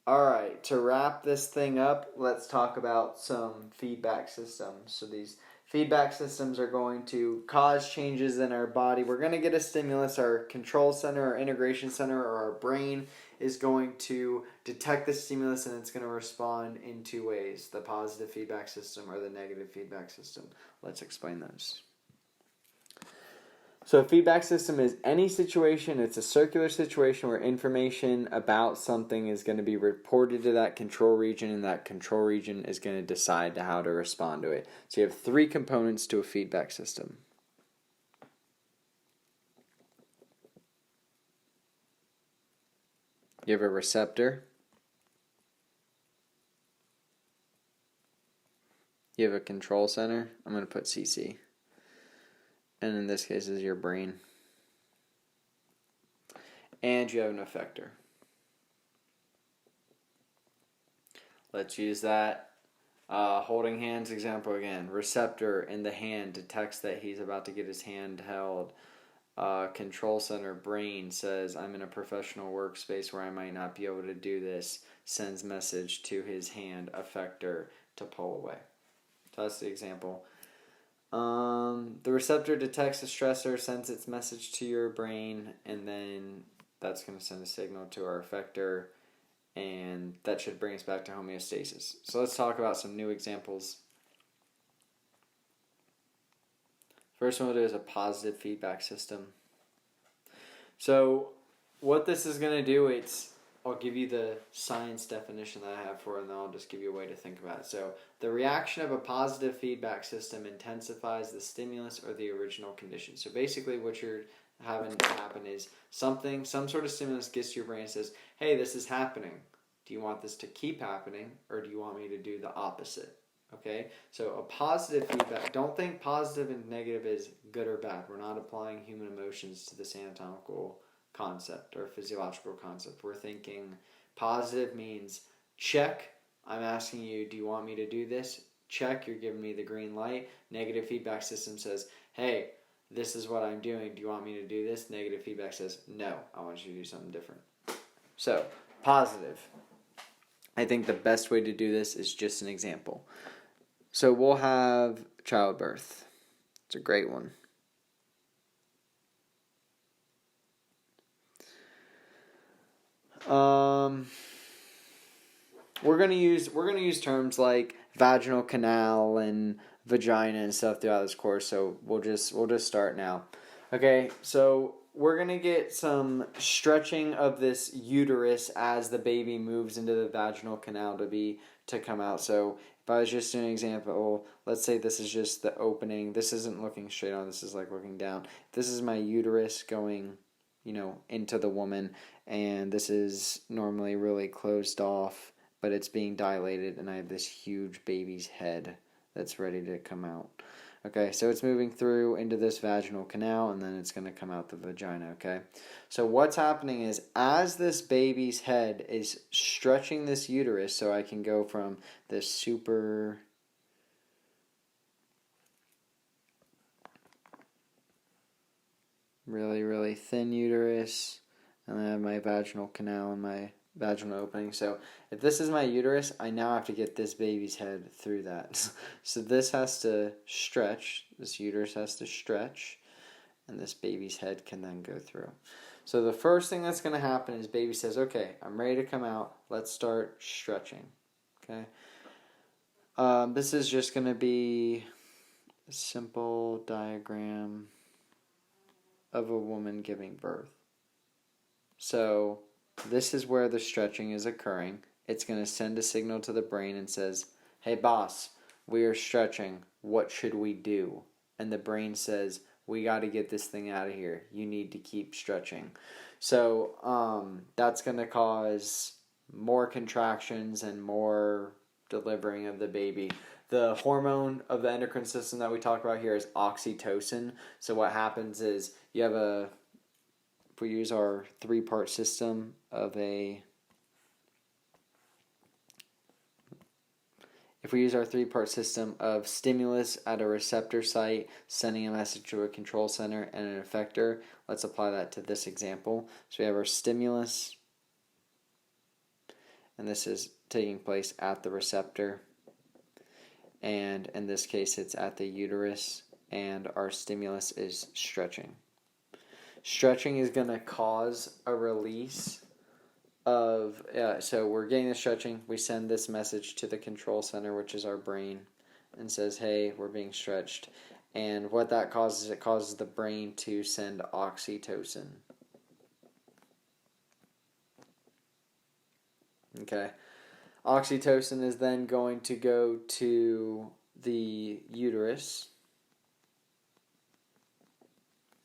Alright, to wrap this thing up, let's talk about some feedback systems. So these feedback systems are going to cause changes in our body. We're going to get a stimulus. Our control center, our integration center, or our brain is going to detect the stimulus and it's going to respond in two ways: the positive feedback system or the negative feedback system. Let's explain those. So a feedback system is any situation, it's a circular situation where information about something is going to be reported to that control region, and that control region is going to decide how to respond to it. So you have three components to a feedback system. You have a receptor. You have a control center. I'm going to put CC. And in this case is your brain. And you have an effector. Let's use that holding hands example again. Receptor in the hand detects that he's about to get his hand held. Control center, brain, says I'm in a professional workspace where I might not be able to do this. Sends message to his hand effector to pull away. So that's the example. The receptor detects a stressor, sends its message to your brain, and then that's going to send a signal to our effector, and that should bring us back to homeostasis. So let's talk about some new examples. First one we'll do is a positive feedback system. So what this is going to do, I'll give you the science definition that I have for it, and then I'll just give you a way to think about it. So the reaction of a positive feedback system intensifies the stimulus or the original condition. So basically what you're having happen is some sort of stimulus gets to your brain and says, hey, this is happening. Do you want this to keep happening, or do you want me to do the opposite? Okay, so a positive feedback, don't think positive and negative is good or bad. We're not applying human emotions to this anatomical concept or physiological concept. We're thinking positive means check, I'm asking you, do you want me to do this? Check, you're giving me the green light. Negative feedback system says, hey, this is what I'm doing, do you want me to do this? Negative feedback says, no, I want you to do something different. So, positive. I think the best way to do this is just an example. So we'll have childbirth. It's a great one. We're gonna use terms like vaginal canal and vagina and stuff throughout this course. So we'll just start now. Okay, so we're gonna get some stretching of this uterus as the baby moves into the vaginal canal to come out. So if I was just doing an example, let's say this is just the opening. This isn't looking straight on. This is like looking down. This is my uterus going, into the woman, and this is normally really closed off, but it's being dilated, and I have this huge baby's head that's ready to come out. Okay, so it's moving through into this vaginal canal, and then it's going to come out the vagina, okay? So what's happening is, as this baby's head is stretching this uterus, so I can go from this super really, really thin uterus, and then I have my vaginal canal and my vaginal opening. So if this is my uterus, I now have to get this baby's head through that. So this has to stretch, this uterus has to stretch, and this baby's head can then go through. So the first thing that's going to happen is baby says, okay, I'm ready to come out, let's start stretching. Okay. This is just going to be a simple diagram of a woman giving birth. So this is where the stretching is occurring. It's going to send a signal to the brain and says, hey boss, we are stretching. What should we do? And the brain says, we got to get this thing out of here. You need to keep stretching. So that's going to cause more contractions and more delivering of the baby. The hormone of the endocrine system that we talk about here is oxytocin. So what happens is you have if we use our three-part system of stimulus at a receptor site, sending a message to a control center and an effector, let's apply that to this example. So we have our stimulus, and this is taking place at the receptor, and in this case it's at the uterus, and our stimulus is stretching. Stretching is going to cause a release of, so we're getting the stretching, we send this message to the control center, which is our brain, and says, hey, we're being stretched. And what that causes, it causes the brain to send oxytocin. Okay. Oxytocin is then going to go to the uterus,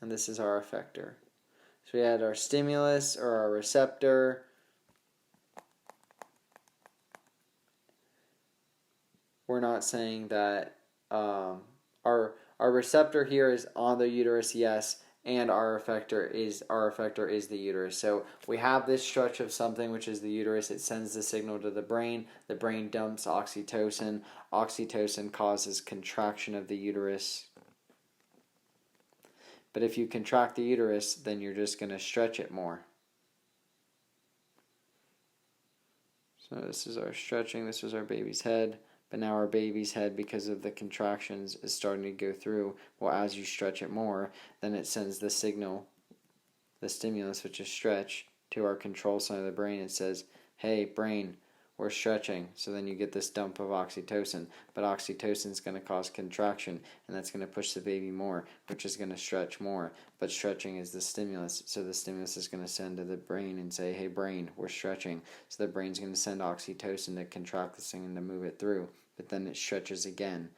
and this is our effector. So we had our stimulus or our receptor. We're not saying that our receptor here is on the uterus, yes, and our effector is the uterus. So we have this stretch of something, which is the uterus. It sends the signal to the brain. The brain dumps oxytocin. Oxytocin causes contraction of the uterus. But if you contract the uterus, then you're just going to stretch it more. So this is our stretching. This was our baby's head. But now our baby's head, because of the contractions, is starting to go through. Well, as you stretch it more, then it sends the signal, the stimulus, which is stretch, to our control center of the brain. It says, hey, brain, we're stretching. So then you get this dump of oxytocin. But oxytocin is going to cause contraction, and that's going to push the baby more, which is going to stretch more. But stretching is the stimulus. So the stimulus is going to send to the brain and say, hey, brain, we're stretching. So the brain's going to send oxytocin to contract this thing and to move it through. But then it stretches again,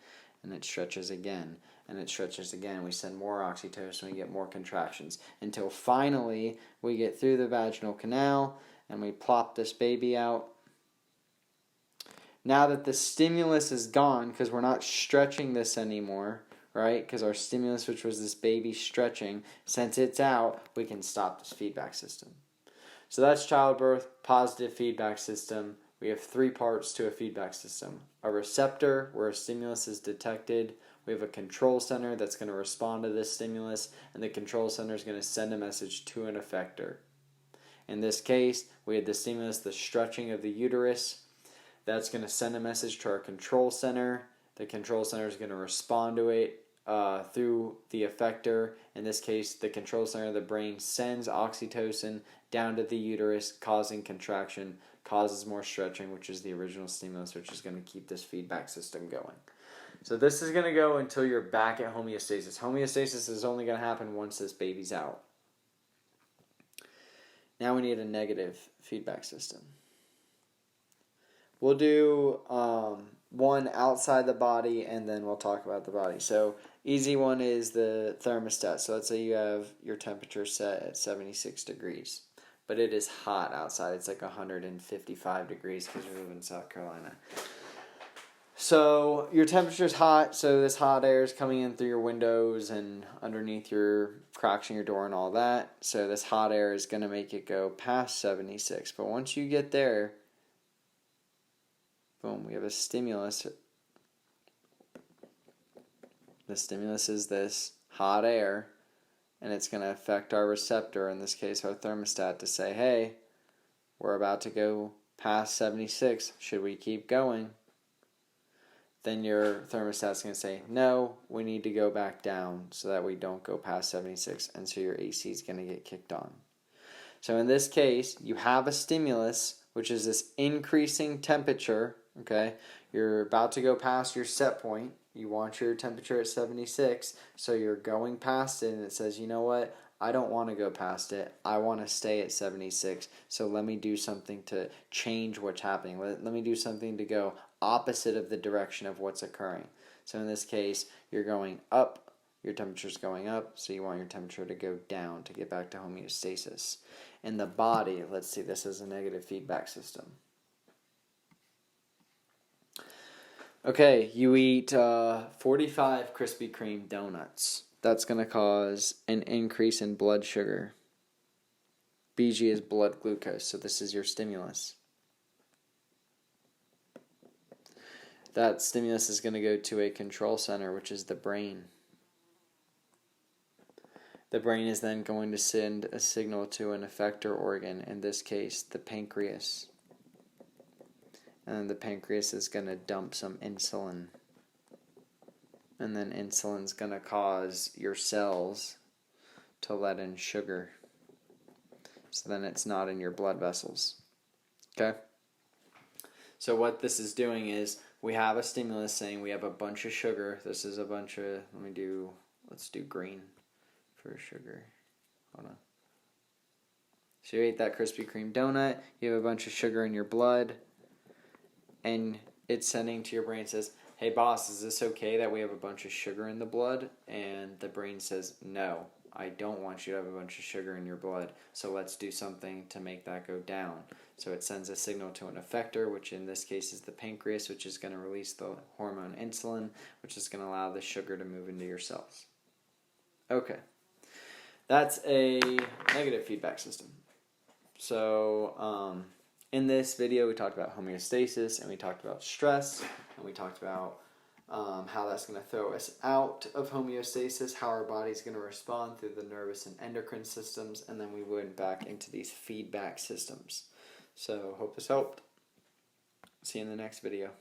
and it stretches again, and it stretches again. We send more oxytocin, we get more contractions, until finally we get through the vaginal canal, and we plop this baby out. Now that the stimulus is gone, because we're not stretching this anymore, right? Because our stimulus, which was this baby stretching, since it's out, we can stop this feedback system. So that's childbirth, positive feedback system. We have 3 parts to a feedback system. A receptor, where a stimulus is detected. We have a control center that's going to respond to this stimulus, and the control center is going to send a message to an effector. In this case, we had the stimulus, the stretching of the uterus. That's going to send a message to our control center. The control center is going to respond to it through the effector. In this case, the control center of the brain sends oxytocin down to the uterus, causing contraction, causes more stretching, which is the original stimulus, which is going to keep this feedback system going. So this is going to go until you're back at homeostasis. Homeostasis is only going to happen once this baby's out. Now we need a negative feedback system. We'll do one outside the body, and then we'll talk about the body. So easy one is the thermostat. So let's say you have your temperature set at 76 degrees. But it is hot outside. It's like 155 degrees because we live in South Carolina. So your temperature is hot, so this hot air is coming in through your windows and underneath your cracks in your door and all that. So this hot air is going to make it go past 76. But once you get there, boom, we have a stimulus. The stimulus is this hot air, and it's going to affect our receptor, in this case our thermostat, to say, hey, we're about to go past 76. Should we keep going? Then your thermostat's going to say, no, we need to go back down so that we don't go past 76, and so your AC is going to get kicked on. So in this case, you have a stimulus, which is this increasing temperature, okay? You're about to go past your set point. You want your temperature at 76, so you're going past it, and it says, you know what? I don't want to go past it. I want to stay at 76, so let me do something to change what's happening. Let me do something to go opposite of the direction of what's occurring. So in this case, you're going up, your temperature's going up, so you want your temperature to go down to get back to homeostasis. In the body, let's see, this is a negative feedback system. Okay, you eat 45 Krispy Kreme donuts. That's going to cause an increase in blood sugar. BG is blood glucose, so this is your stimulus. That stimulus is going to go to a control center, which is the brain. The brain is then going to send a signal to an effector organ, in this case, the pancreas. and the pancreas is going to dump some insulin. And then insulin's going to cause your cells to let in sugar. So then it's not in your blood vessels. Okay? So what this is doing is we have a stimulus saying we have a bunch of sugar. This is a bunch of, let's do green for sugar. Hold on. So you ate that Krispy Kreme donut, you have a bunch of sugar in your blood, and it's sending to your brain, says, hey boss, is this okay that we have a bunch of sugar in the blood? And the brain says, no, I don't want you to have a bunch of sugar in your blood, so let's do something to make that go down. So it sends a signal to an effector, which in this case is the pancreas, which is going to release the hormone insulin, which is going to allow the sugar to move into your cells. Okay, that's a negative feedback system. So in this video we talked about homeostasis, and we talked about stress, and we talked about how that's going to throw us out of homeostasis, how our body's going to respond through the nervous and endocrine systems, and then we went back into these feedback systems. So hope this helped. See you in the next video.